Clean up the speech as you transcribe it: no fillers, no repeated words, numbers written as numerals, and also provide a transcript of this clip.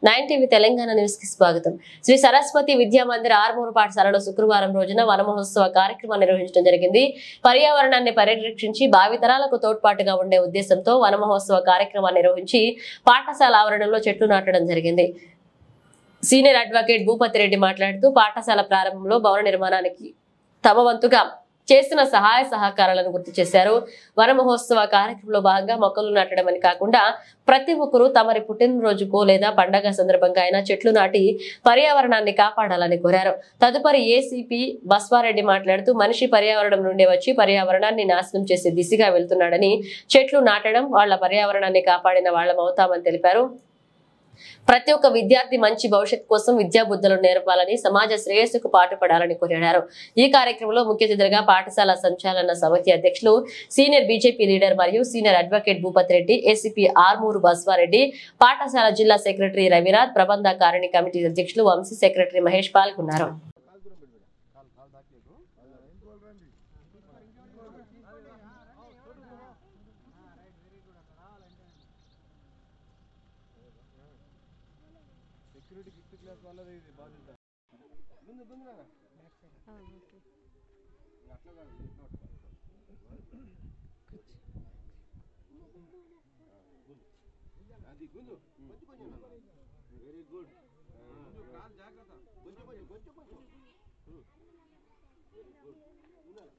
9 TV Telangana news కి స్వాగతం. శ్రీ సరస్వతి విద్యా మందిర్ ఆర్మూరు పాఠశాలలో శుక్రవారం రోజున వన మహోత్సవ కార్యక్రమాన్ని నిర్వహించడం జరిగింది. పర్యావరణాన్ని పరిరక్షించి భావితరాలకు తోడ్పాటుగా ఉండే ఉద్దేశంతో వన మహోత్సవ కార్యక్రమాన్ని నిర్వహించి పాఠశాల ఆవరణలో చెట్లు నాటడం జరిగింది. సీనియర్ అడ్వకేట్ భూపతి రెడ్డి మాట్లాడుతూ పాఠశాల ప్రారంభంలో భవన నిర్మాణానికి తమ వంతుగా చేస్తున్న సహాయ సహకారాలను గుర్తు చేశారు. వన మహోత్సవ కార్యక్రమంలో భాగంగా మొక్కలు నాటడం అని కాకుండా ప్రతి ఒక్కరూ తమరి పుట్టినరోజుకో లేదా పండగ సందర్భంగా అయినా చెట్లు నాటి పర్యావరణాన్ని కాపాడాలని కోరారు. తదుపరి ఏసీపీ బస్వారెడ్డి మాట్లాడుతూ మనిషి పర్యావరణం నుండి వచ్చి పర్యావరణాన్ని నాశనం చేసే దిశగా వెళ్తున్నాడని, చెట్లు నాటడం వాళ్ల పర్యావరణాన్ని కాపాడిన వాళ్లమవుతామని తెలిపారు. ప్రతి ఒక్క విద్యార్థి మంచి భవిష్యత్ కోసం విద్యా బుద్ధులు నేర్పాలని, సమాజ శ్రేయస్సుకు పాటుపడాలని కోరారు. ఈ కార్యక్రమంలో ముఖ్య అతిథిగా పాఠశాల సంచాలన సమితి అధ్యక్షులు సీనియర్ బీజేపీ లీడర్ మరియు senior advocate Bhupathi Reddy, ACP Armoor Baswareddy, పాఠశాల జిల్లా సెక్రటరీ రవినాథ్, ప్రబంధ కారిణి కమిటీ అధ్యక్షులు వంశీ, సెక్రటరీ మహేష్ పాల్గొన్నారు. సెక్యూరిటీ ఫిఫ్త్ క్లాస్ వాళ్ళది ఇది బాధ్యత. ముందు ముందు అట్లా కాదు అది గుంజు కొంచెం కొంచెం వెరీ గుడ్ జాగ్రత్త కొంచెం కొంచెం కొంచెం కొంచెం వెరీ గుడ్